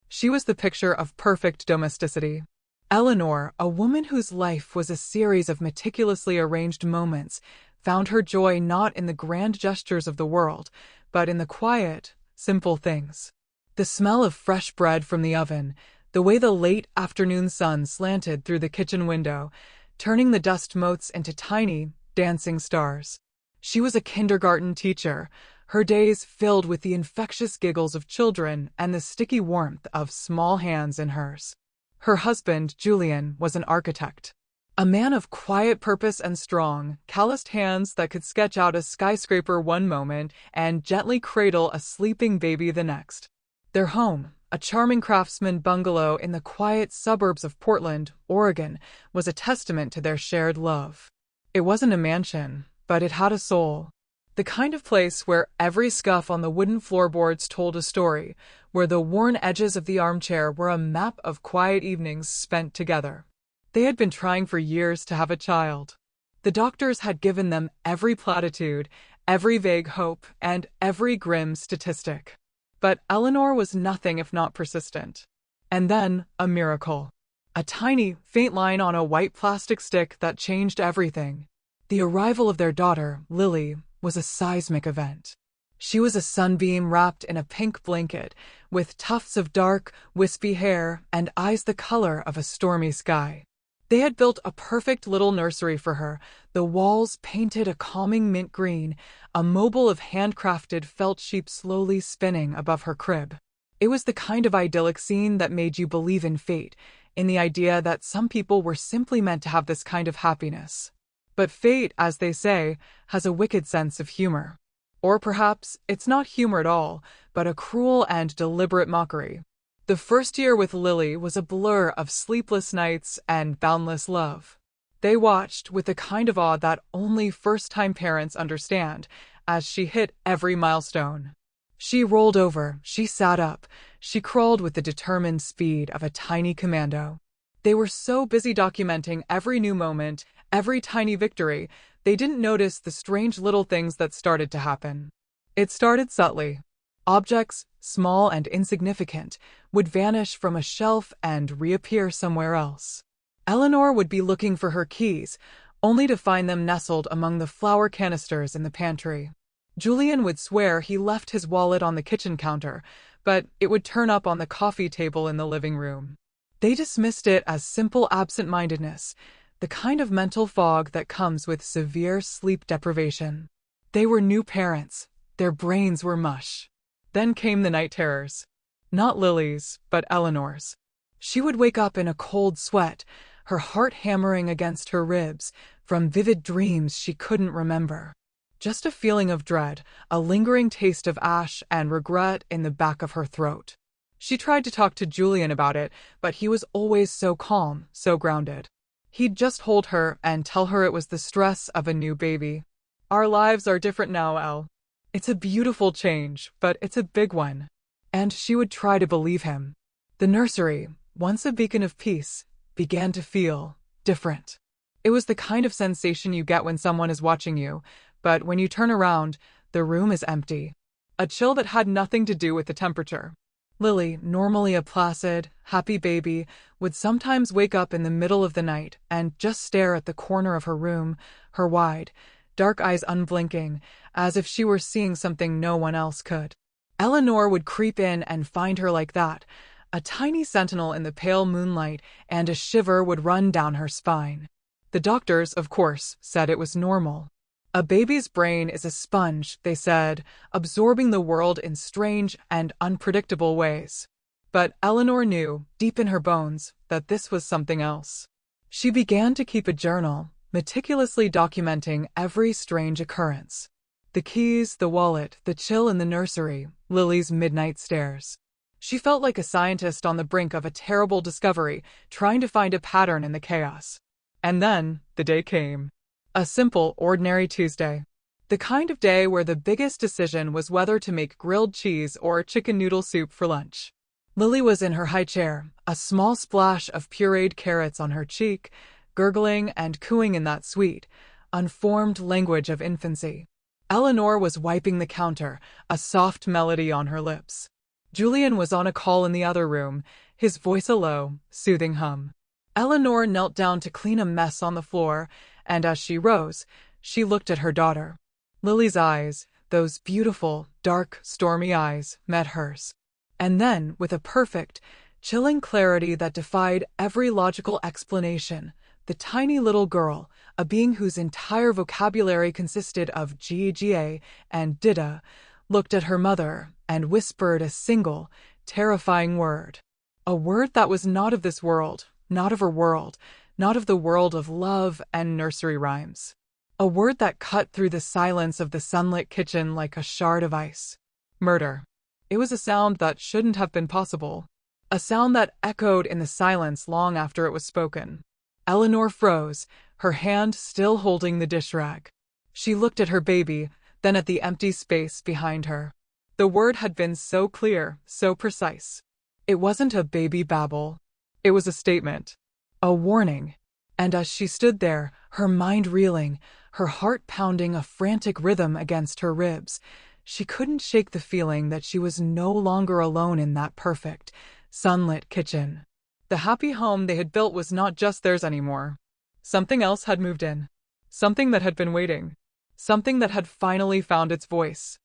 She was the picture of perfect domesticity. Eleanor, a woman whose life was a series of meticulously arranged moments, found her joy not in the grand gestures of the world, but in the quiet, simple things. The smell of fresh bread from the oven, the way the late afternoon sun slanted through the kitchen window, turning the dust motes into tiny, dancing stars. She was a kindergarten teacher, her days filled with the infectious giggles of children and the sticky warmth of small hands in hers. Her husband, Julian, was an architect. A man of quiet purpose and strong, calloused hands that could sketch out a skyscraper one moment and gently cradle a sleeping baby the next. Their home, a charming craftsman bungalow in the quiet suburbs of Portland, Oregon, was a testament to their shared love. It wasn't a mansion, but it had a soul. The kind of place where every scuff on the wooden floorboards told a story, where the worn edges of the armchair were a map of quiet evenings spent together. They had been trying for years to have a child. The doctors had given them every platitude, every vague hope, and every grim statistic. But Eleanor was nothing if not persistent. And then, a miracle. A tiny, faint line on a white plastic stick that changed everything. The arrival of their daughter, Lily, was a seismic event. She was a sunbeam wrapped in a pink blanket, with tufts of dark, wispy hair and eyes the color of a stormy sky. They had built a perfect little nursery for her, the walls painted a calming mint green, a mobile of handcrafted felt sheep slowly spinning above her crib. It was the kind of idyllic scene that made you believe in fate, in the idea that some people were simply meant to have this kind of happiness. But fate, as they say, has a wicked sense of humor. Or perhaps it's not humor at all, but a cruel and deliberate mockery. The first year with Lily was a blur of sleepless nights and boundless love. They watched with the kind of awe that only first-time parents understand as she hit every milestone. She rolled over, she sat up, she crawled with the determined speed of a tiny commando. They were so busy documenting every new moment, every tiny victory, they didn't notice the strange little things that started to happen. It started subtly. Objects, small and insignificant, would vanish from a shelf and reappear somewhere else. Eleanor would be looking for her keys, only to find them nestled among the flour canisters in the pantry. Julian would swear he left his wallet on the kitchen counter, but it would turn up on the coffee table in the living room. They dismissed it as simple absent-mindedness, the kind of mental fog that comes with severe sleep deprivation. They were new parents. Their brains were mush. Then came the night terrors. Not Lily's, but Eleanor's. She would wake up in a cold sweat, her heart hammering against her ribs, from vivid dreams she couldn't remember. Just a feeling of dread, a lingering taste of ash and regret in the back of her throat. She tried to talk to Julian about it, but he was always so calm, so grounded. He'd just hold her and tell her it was the stress of a new baby. Our lives are different now, Elle. It's a beautiful change, but it's a big one. And she would try to believe him. The nursery, once a beacon of peace, began to feel different. It was the kind of sensation you get when someone is watching you, but when you turn around, the room is empty. A chill that had nothing to do with the temperature. Lily, normally a placid, happy baby, would sometimes wake up in the middle of the night and just stare at the corner of her room, her wide, dark eyes unblinking, as if she were seeing something no one else could. Eleanor would creep in and find her like that, a tiny sentinel in the pale moonlight, and a shiver would run down her spine. The doctors, of course, said it was normal. A baby's brain is a sponge, they said, absorbing the world in strange and unpredictable ways. But Eleanor knew, deep in her bones, that this was something else. She began to keep a journal, meticulously documenting every strange occurrence. The keys, the wallet, the chill in the nursery, Lily's midnight stares. She felt like a scientist on the brink of a terrible discovery, trying to find a pattern in the chaos. And then, the day came. A simple, ordinary Tuesday. The kind of day where the biggest decision was whether to make grilled cheese or chicken noodle soup for lunch. Lily was in her high chair, a small splash of pureed carrots on her cheek, gurgling and cooing in that sweet, unformed language of infancy. Eleanor was wiping the counter, a soft melody on her lips. Julian was on a call in the other room, his voice a low, soothing hum. Eleanor knelt down to clean a mess on the floor, and as she rose, she looked at her daughter. Lily's eyes, those beautiful, dark, stormy eyes, met hers. And then, with a perfect, chilling clarity that defied every logical explanation, the tiny little girl, a being whose entire vocabulary consisted of GGA and dida, looked at her mother and whispered a single, terrifying word. A word that was not of this world, not of her world, not of the world of love and nursery rhymes. A word that cut through the silence of the sunlit kitchen like a shard of ice. Murder. It was a sound that shouldn't have been possible. A sound that echoed in the silence long after it was spoken. Eleanor froze, her hand still holding the dish rag. She looked at her baby, then at the empty space behind her. The word had been so clear, so precise. It wasn't a baby babble. It was a statement. A warning. And as she stood there, her mind reeling, her heart pounding a frantic rhythm against her ribs, she couldn't shake the feeling that she was no longer alone in that perfect, sunlit kitchen. The happy home they had built was not just theirs anymore. Something else had moved in. Something that had been waiting. Something that had finally found its voice.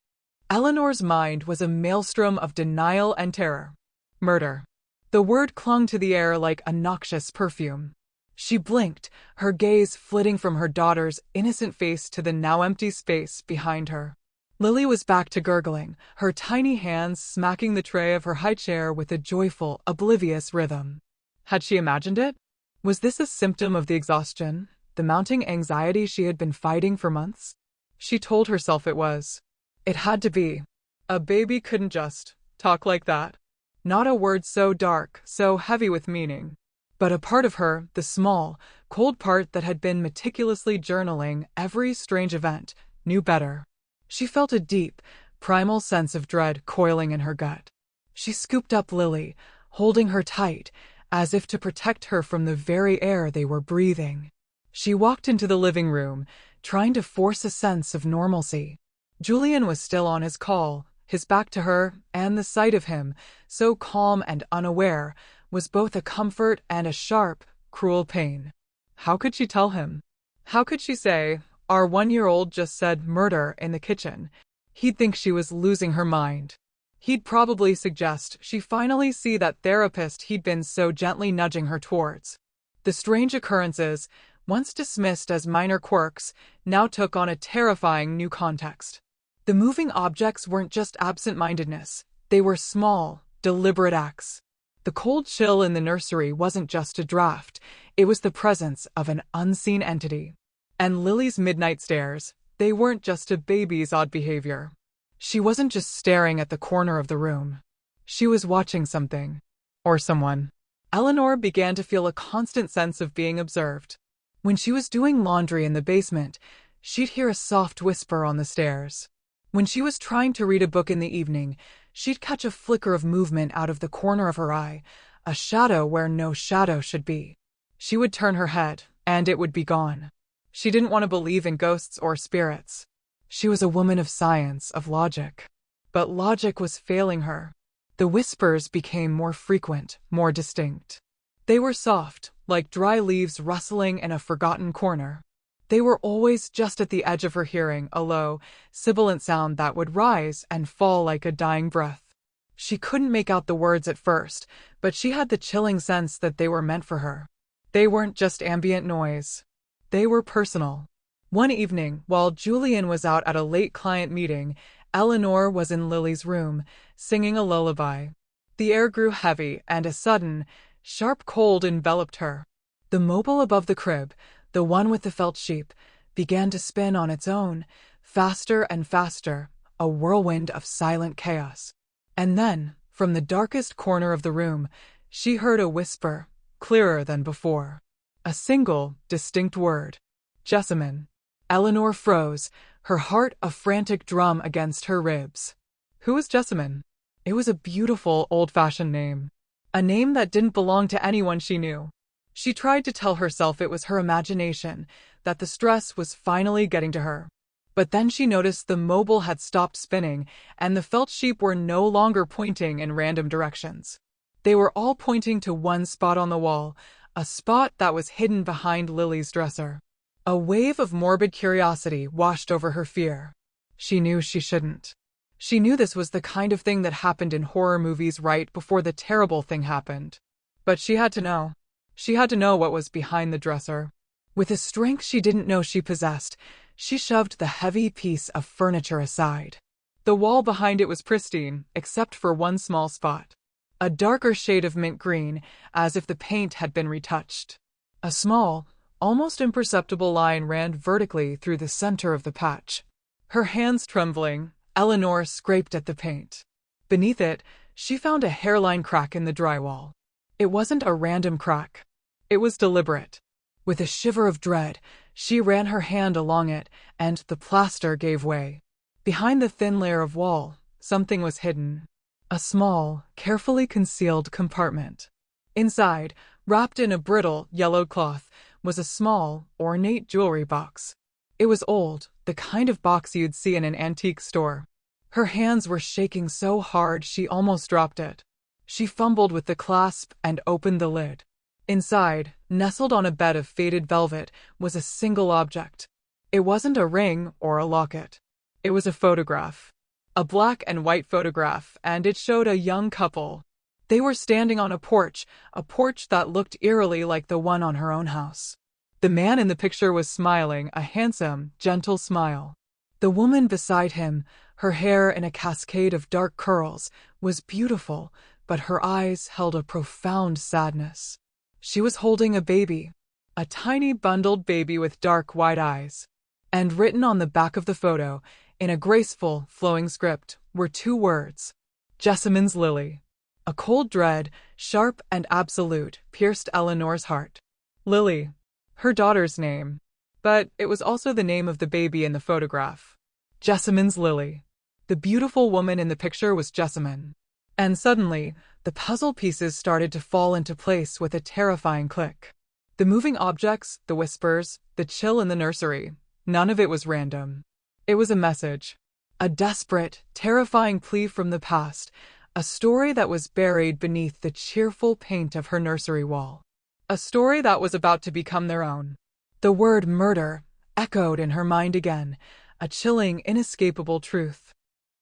Eleanor's mind was a maelstrom of denial and terror. Murder. The word clung to the air like a noxious perfume. She blinked, her gaze flitting from her daughter's innocent face to the now empty space behind her. Lily was back to gurgling, her tiny hands smacking the tray of her high chair with a joyful, oblivious rhythm. Had she imagined it? Was this a symptom of the exhaustion, the mounting anxiety she had been fighting for months? She told herself it was. It had to be. A baby couldn't just talk like that. Not a word so dark, so heavy with meaning. But a part of her, the small, cold part that had been meticulously journaling every strange event, knew better. She felt a deep, primal sense of dread coiling in her gut. She scooped up Lily, holding her tight, as if to protect her from the very air they were breathing. She walked into the living room, trying to force a sense of normalcy. Julian was still on his call, his back to her, and the sight of him, so calm and unaware, was both a comfort and a sharp, cruel pain. How could she tell him? How could she say, "Our 1-year-old just said murder in the kitchen"? He'd think she was losing her mind. He'd probably suggest she finally see that therapist he'd been so gently nudging her towards. The strange occurrences, once dismissed as minor quirks, now took on a terrifying new context. The moving objects weren't just absent-mindedness, they were small, deliberate acts. The cold chill in the nursery wasn't just a draft, it was the presence of an unseen entity. And Lily's midnight stares, they weren't just a baby's odd behavior. She wasn't just staring at the corner of the room. She was watching something. Or someone. Eleanor began to feel a constant sense of being observed. When she was doing laundry in the basement, she'd hear a soft whisper on the stairs. When she was trying to read a book in the evening, she'd catch a flicker of movement out of the corner of her eye, a shadow where no shadow should be. She would turn her head, and it would be gone. She didn't want to believe in ghosts or spirits. She was a woman of science, of logic. But logic was failing her. The whispers became more frequent, more distinct. They were soft, like dry leaves rustling in a forgotten corner. They were always just at the edge of her hearing, a low, sibilant sound that would rise and fall like a dying breath. She couldn't make out the words at first, but she had the chilling sense that they were meant for her. They weren't just ambient noise. They were personal. One evening, while Julian was out at a late client meeting, Eleanor was in Lily's room, singing a lullaby. The air grew heavy, and a sudden, sharp cold enveloped her. The mobile above the crib, the one with the felt sheep, began to spin on its own, faster and faster, a whirlwind of silent chaos. And then, from the darkest corner of the room, she heard a whisper, clearer than before. A single, distinct word. Jessamine. Eleanor froze, her heart a frantic drum against her ribs. Who was Jessamine? It was a beautiful, old-fashioned name. A name that didn't belong to anyone she knew. She tried to tell herself it was her imagination, that the stress was finally getting to her. But then she noticed the mobile had stopped spinning, and the felt sheep were no longer pointing in random directions. They were all pointing to one spot on the wall, a spot that was hidden behind Lily's dresser. A wave of morbid curiosity washed over her fear. She knew she shouldn't. She knew this was the kind of thing that happened in horror movies right before the terrible thing happened. But she had to know. She had to know what was behind the dresser. With a strength she didn't know she possessed, she shoved the heavy piece of furniture aside. The wall behind it was pristine, except for one small spot. A darker shade of mint green, as if the paint had been retouched. A small, almost imperceptible line ran vertically through the center of the patch. Her hands trembling, Eleanor scraped at the paint. Beneath it, she found a hairline crack in the drywall. It wasn't a random crack. It was deliberate. With a shiver of dread, she ran her hand along it, and the plaster gave way. Behind the thin layer of wall, something was hidden. A small, carefully concealed compartment. Inside, wrapped in a brittle, yellowed cloth, was a small, ornate jewelry box. It was old, the kind of box you'd see in an antique store. Her hands were shaking so hard she almost dropped it. She fumbled with the clasp and opened the lid. Inside, nestled on a bed of faded velvet, was a single object. It wasn't a ring or a locket. It was a photograph. A black and white photograph, and it showed a young couple. They were standing on a porch that looked eerily like the one on her own house. The man in the picture was smiling, a handsome, gentle smile. The woman beside him, her hair in a cascade of dark curls, was beautiful, but her eyes held a profound sadness. She was holding a baby, a tiny bundled baby with dark, wide eyes. And written on the back of the photo, in a graceful, flowing script, were two words: Jessamine's Lily. A cold dread, sharp and absolute, pierced Eleanor's heart. Lily. Her daughter's name. But it was also the name of the baby in the photograph. Jessamine's Lily. The beautiful woman in the picture was Jessamine. And suddenly, the puzzle pieces started to fall into place with a terrifying click. The moving objects, the whispers, the chill in the nursery, none of it was random. It was a message. A desperate, terrifying plea from the past, a story that was buried beneath the cheerful paint of her nursery wall. A story that was about to become their own. The word murder echoed in her mind again, a chilling, inescapable truth.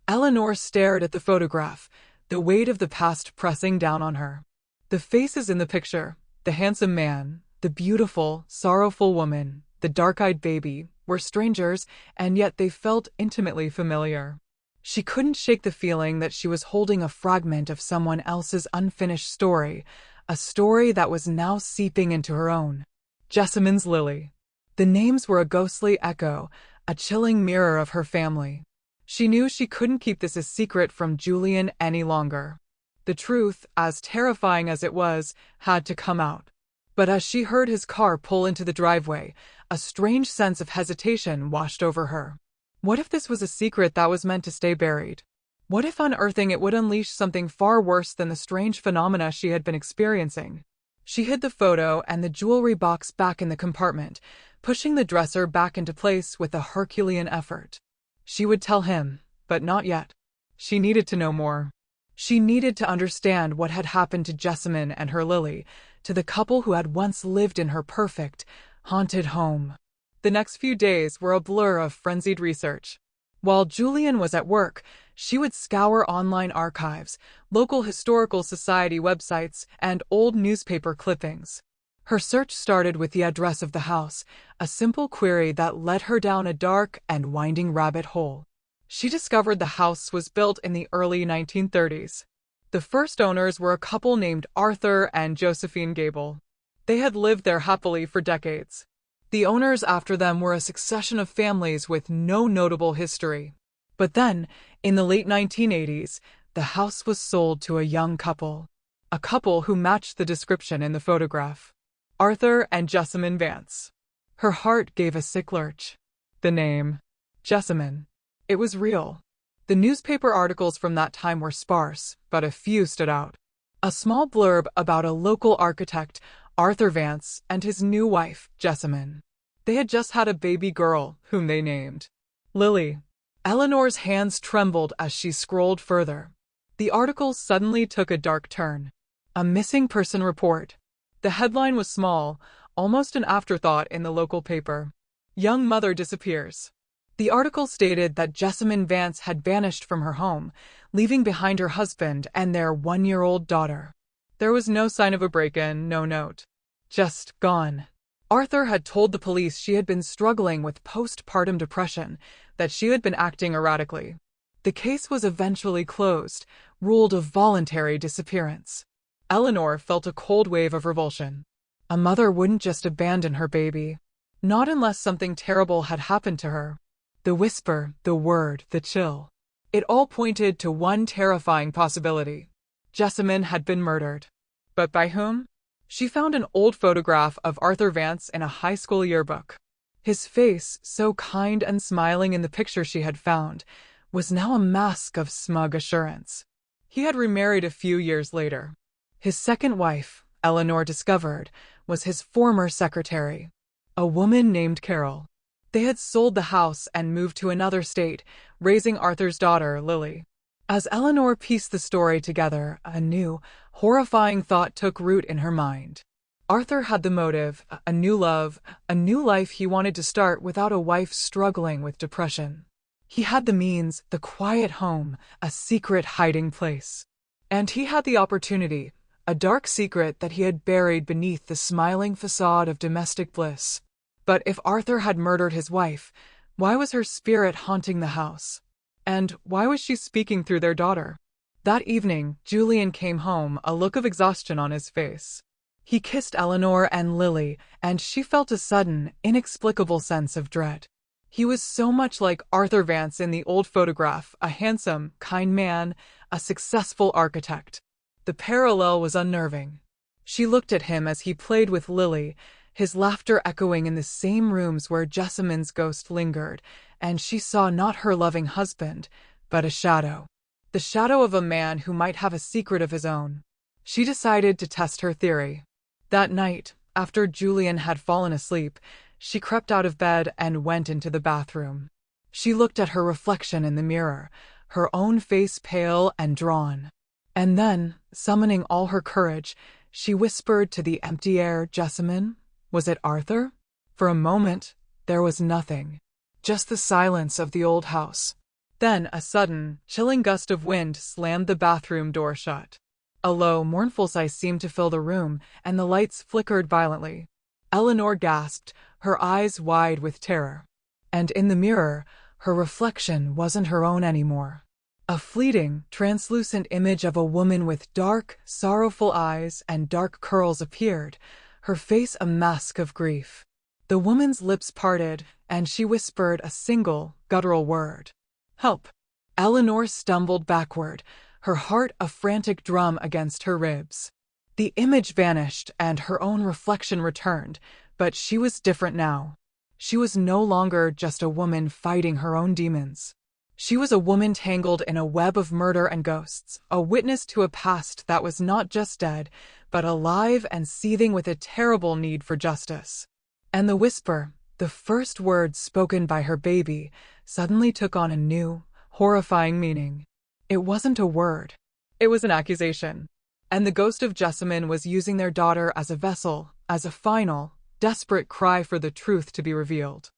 Eleanor stared at the photograph, the weight of the past pressing down on her. The faces in the picture, the handsome man, the beautiful, sorrowful woman, the dark-eyed baby, were strangers, and yet they felt intimately familiar. She couldn't shake the feeling that she was holding a fragment of someone else's unfinished story, a story that was now seeping into her own. Jessamine's Lily. The names were a ghostly echo, a chilling mirror of her family. She knew she couldn't keep this a secret from Julian any longer. The truth, as terrifying as it was, had to come out. But as she heard his car pull into the driveway, a strange sense of hesitation washed over her. What if this was a secret that was meant to stay buried? What if unearthing it would unleash something far worse than the strange phenomena she had been experiencing? She hid the photo and the jewelry box back in the compartment, pushing the dresser back into place with a Herculean effort. She would tell him, but not yet. She needed to know more. She needed to understand what had happened to Jessamine and her Lily, to the couple who had once lived in her perfect, haunted home. The next few days were a blur of frenzied research. While Julian was at work, she would scour online archives, local historical society websites, and old newspaper clippings. Her search started with the address of the house, a simple query that led her down a dark and winding rabbit hole. She discovered the house was built in the early 1930s. The first owners were a couple named Arthur and Josephine Gable. They had lived there happily for decades. The owners after them were a succession of families with no notable history. But then, in the late 1980s, the house was sold to a young couple. A couple who matched the description in the photograph. Arthur and Jessamine Vance. Her heart gave a sick lurch. The name, Jessamine. It was real. The newspaper articles from that time were sparse, but a few stood out. A small blurb about a local architect, Arthur Vance, and his new wife, Jessamine. They had just had a baby girl, whom they named. Lily. Eleanor's hands trembled as she scrolled further. The article suddenly took a dark turn. A missing person report. The headline was small, almost an afterthought in the local paper. Young mother disappears. The article stated that Jessamine Vance had vanished from her home, leaving behind her husband and their 1-year-old daughter. There was no sign of a break-in, no note. Just gone. Arthur had told the police she had been struggling with postpartum depression, that she had been acting erratically. The case was eventually closed, ruled a voluntary disappearance. Eleanor felt a cold wave of revulsion. A mother wouldn't just abandon her baby. Not unless something terrible had happened to her. The whisper, the word, the chill. It all pointed to one terrifying possibility. Jessamine had been murdered. But by whom? She found an old photograph of Arthur Vance in a high school yearbook. His face, so kind and smiling in the picture she had found, was now a mask of smug assurance. He had remarried a few years later. His second wife, Eleanor discovered, was his former secretary, a woman named Carol. They had sold the house and moved to another state, raising Arthur's daughter, Lily. As Eleanor pieced the story together, a new, horrifying thought took root in her mind. Arthur had the motive, a new love, a new life he wanted to start without a wife struggling with depression. He had the means, the quiet home, a secret hiding place. And he had the opportunity, a dark secret that he had buried beneath the smiling facade of domestic bliss. But if Arthur had murdered his wife, why was her spirit haunting the house? And why was she speaking through their daughter? That evening, Julian came home, a look of exhaustion on his face. He kissed Eleanor and Lily, and she felt a sudden, inexplicable sense of dread. He was so much like Arthur Vance in the old photograph, a handsome, kind man, a successful architect. The parallel was unnerving. She looked at him as he played with Lily, his laughter echoing in the same rooms where Jessamine's ghost lingered, and she saw not her loving husband, but a shadow. The shadow of a man who might have a secret of his own. She decided to test her theory. That night, after Julian had fallen asleep, she crept out of bed and went into the bathroom. She looked at her reflection in the mirror, her own face pale and drawn. And then, summoning all her courage, she whispered to the empty air, "Jessamine? Was it Arthur?" For a moment, there was nothing. Just the silence of the old house. Then a sudden, chilling gust of wind slammed the bathroom door shut. A low, mournful sigh seemed to fill the room, and the lights flickered violently. Eleanor gasped, her eyes wide with terror. And in the mirror, her reflection wasn't her own anymore. A fleeting, translucent image of a woman with dark, sorrowful eyes and dark curls appeared, her face a mask of grief. The woman's lips parted, and she whispered a single, guttural word. "Help!" Eleanor stumbled backward, her heart a frantic drum against her ribs. The image vanished, and her own reflection returned, but she was different now. She was no longer just a woman fighting her own demons. She was a woman tangled in a web of murder and ghosts, a witness to a past that was not just dead, but alive and seething with a terrible need for justice. And the whisper, the first word spoken by her baby, suddenly took on a new, horrifying meaning. It wasn't a word. It was an accusation. And the ghost of Jessamine was using their daughter as a vessel, as a final, desperate cry for the truth to be revealed.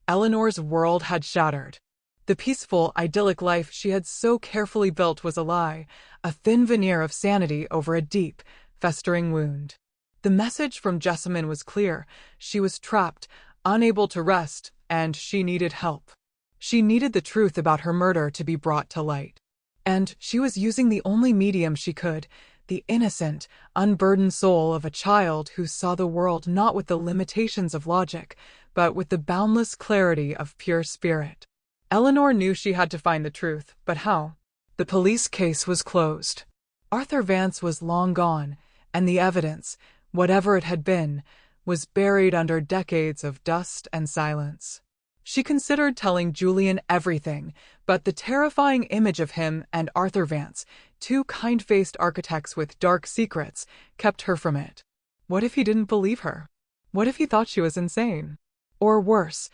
Eleanor's world had shattered. The peaceful, idyllic life she had so carefully built was a lie, a thin veneer of sanity over a deep, festering wound. The message from Jessamine was clear. She was trapped, unable to rest, and she needed help. She needed the truth about her murder to be brought to light. And she was using the only medium she could, the innocent, unburdened soul of a child who saw the world not with the limitations of logic, but with the boundless clarity of pure spirit. Eleanor knew she had to find the truth, but how? The police case was closed. Arthur Vance was long gone, and the evidence, whatever it had been, was buried under decades of dust and silence. She considered telling Julian everything, but the terrifying image of him and Arthur Vance, two kind-faced architects with dark secrets, kept her from it. What if he didn't believe her? What if he thought she was insane? Or worse,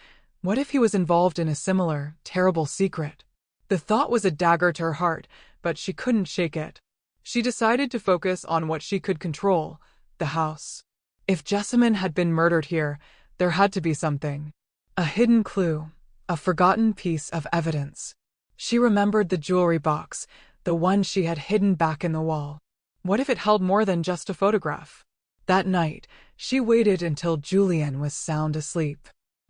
What if he was involved in a similar, terrible secret? The thought was a dagger to her heart, but she couldn't shake it. She decided to focus on what she could control, the house. If Jessamine had been murdered here, there had to be something. A hidden clue, a forgotten piece of evidence. She remembered the jewelry box, the one she had hidden back in the wall. What if it held more than just a photograph? That night, she waited until Julian was sound asleep.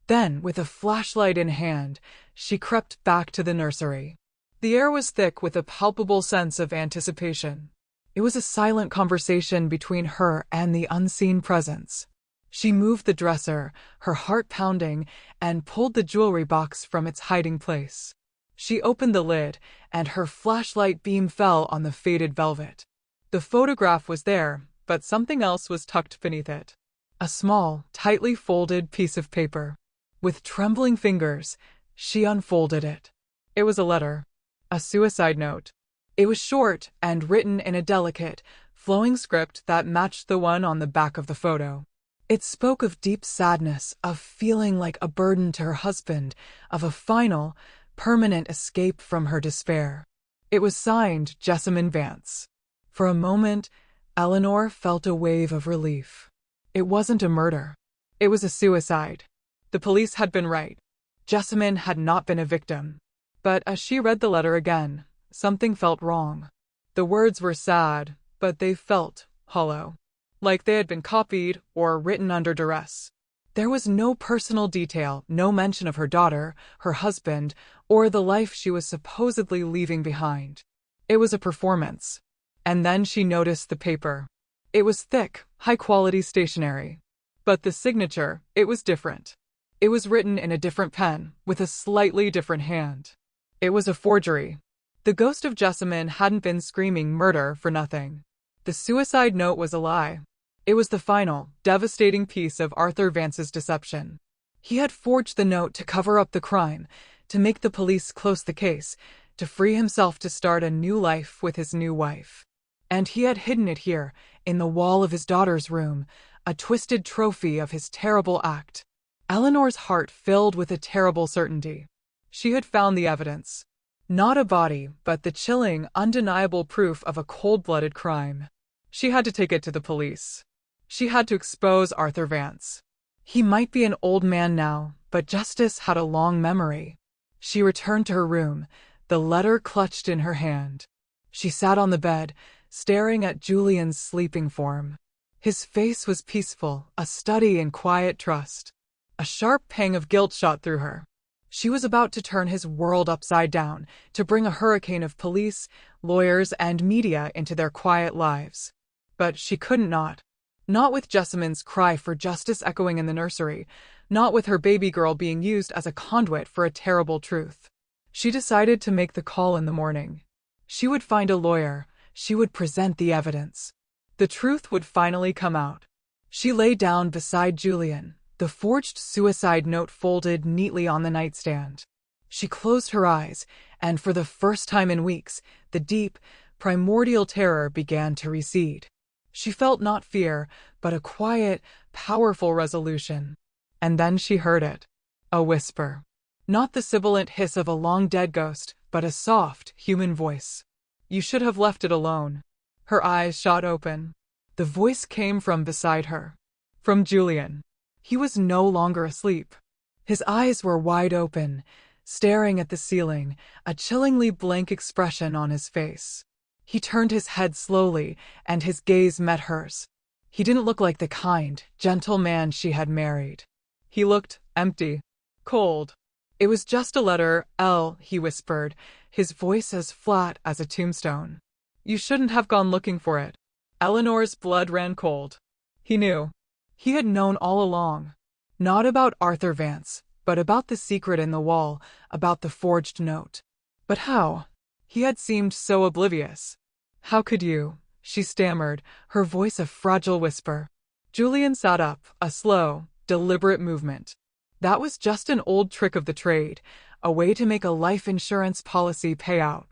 Then, with a flashlight in hand, she crept back to the nursery. The air was thick with a palpable sense of anticipation. It was a silent conversation between her and the unseen presence. She moved the dresser, her heart pounding, and pulled the jewelry box from its hiding place. She opened the lid, and her flashlight beam fell on the faded velvet. The photograph was there, but something else was tucked beneath it. A small, tightly folded piece of paper. With trembling fingers, she unfolded it. It was a letter. A suicide note. It was short and written in a delicate, flowing script that matched the one on the back of the photo. It spoke of deep sadness, of feeling like a burden to her husband, of a final, permanent escape from her despair. It was signed Jessamine Vance. For a moment, Eleanor felt a wave of relief. It wasn't a murder. It was a suicide. The police had been right. Jessamine had not been a victim. But as she read the letter again, something felt wrong. The words were sad, but they felt hollow. Like they had been copied or written under duress. There was no personal detail, no mention of her daughter, her husband, or the life she was supposedly leaving behind. It was a performance. And then she noticed the paper. It was thick, high-quality stationery. But the signature, it was different. It was written in a different pen, with a slightly different hand. It was a forgery. The ghost of Jessamine hadn't been screaming murder for nothing. The suicide note was a lie. It was the final, devastating piece of Arthur Vance's deception. He had forged the note to cover up the crime, to make the police close the case, to free himself to start a new life with his new wife. And he had hidden it here, in the wall of his daughter's room, a twisted trophy of his terrible act. Eleanor's heart filled with a terrible certainty. She had found the evidence. Not a body, but the chilling, undeniable proof of a cold-blooded crime. She had to take it to the police. She had to expose Arthur Vance. He might be an old man now, but justice had a long memory. She returned to her room, the letter clutched in her hand. She sat on the bed, staring at Julian's sleeping form. His face was peaceful, a study in quiet trust. A sharp pang of guilt shot through her. She was about to turn his world upside down, to bring a hurricane of police, lawyers, and media into their quiet lives. But she couldn't not. Not with Jessamine's cry for justice echoing in the nursery, not with her baby girl being used as a conduit for a terrible truth. She decided to make the call in the morning. She would find a lawyer. She would present the evidence. The truth would finally come out. She lay down beside Julian, the forged suicide note folded neatly on the nightstand. She closed her eyes, and for the first time in weeks, the deep, primordial terror began to recede. She felt not fear, but a quiet, powerful resolution. And then she heard it. A whisper. Not the sibilant hiss of a long-dead ghost, but a soft, human voice. "You should have left it alone." Her eyes shot open. The voice came from beside her. From Julian. He was no longer asleep. His eyes were wide open, staring at the ceiling, a chillingly blank expression on his face. He turned his head slowly, and his gaze met hers. He didn't look like the kind, gentle man she had married. He looked empty, cold. "It was just a letter, Elle," he whispered, his voice as flat as a tombstone. "You shouldn't have gone looking for it." Eleanor's blood ran cold. He knew. He had known all along. Not about Arthur Vance, but about the secret in the wall, about the forged note. But how? He had seemed so oblivious. "How could you?" she stammered, her voice a fragile whisper. Julian sat up, a slow, deliberate movement. That was just an old trick of the trade, a way to make a life insurance policy pay out.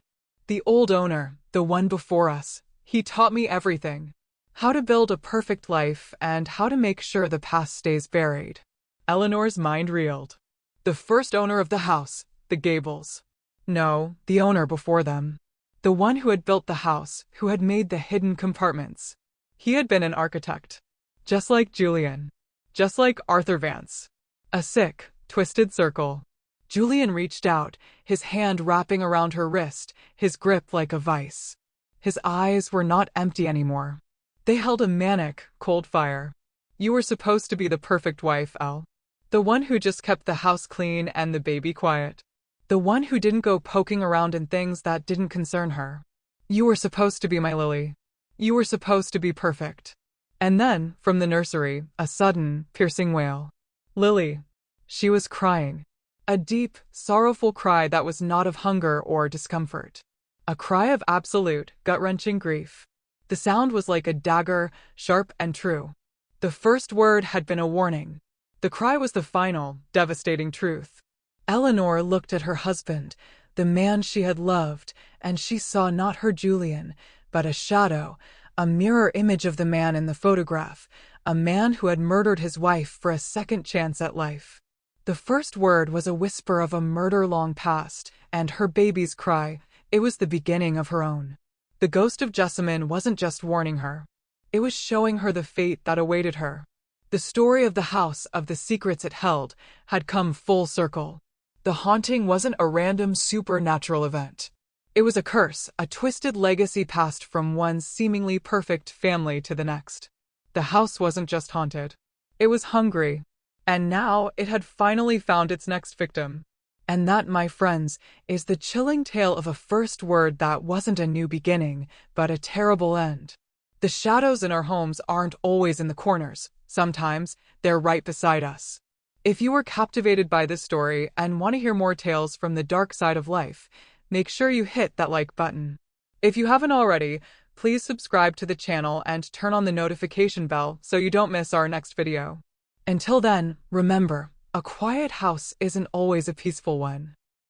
The old owner, the one before us, he taught me everything. How to build a perfect life and how to make sure the past stays buried. Eleanor's mind reeled. The first owner of the house, the Gables. No, the owner before them. The one who had built the house, who had made the hidden compartments. He had been an architect. Just like Julian. Just like Arthur Vance. A sick, twisted circle. Julian reached out, his hand wrapping around her wrist, his grip like a vice. His eyes were not empty anymore. They held a manic, cold fire. You were supposed to be the perfect wife, Elle. The one who just kept the house clean and the baby quiet. The one who didn't go poking around in things that didn't concern her. You were supposed to be my Lily. You were supposed to be perfect. And then, from the nursery, a sudden, piercing wail. Lily. She was crying. A deep, sorrowful cry that was not of hunger or discomfort. A cry of absolute, gut-wrenching grief. The sound was like a dagger, sharp and true. The first word had been a warning. The cry was the final, devastating truth. Eleanor looked at her husband, the man she had loved, and she saw not her Julian, but a shadow, a mirror image of the man in the photograph, a man who had murdered his wife for a second chance at life. The first word was a whisper of a murder long past, and her baby's cry, it was the beginning of her own. The ghost of Jessamine wasn't just warning her. It was showing her the fate that awaited her. The story of the house, of the secrets it held, had come full circle. The haunting wasn't a random supernatural event. It was a curse, a twisted legacy passed from one seemingly perfect family to the next. The house wasn't just haunted. It was hungry. And now it had finally found its next victim. And that, my friends, is the chilling tale of a first word that wasn't a new beginning, but a terrible end. The shadows in our homes aren't always in the corners. Sometimes they're right beside us. If you were captivated by this story and want to hear more tales from the dark side of life, make sure you hit that like button. If you haven't already, please subscribe to the channel and turn on the notification bell so you don't miss our next video. Until then, remember, a quiet house isn't always a peaceful one.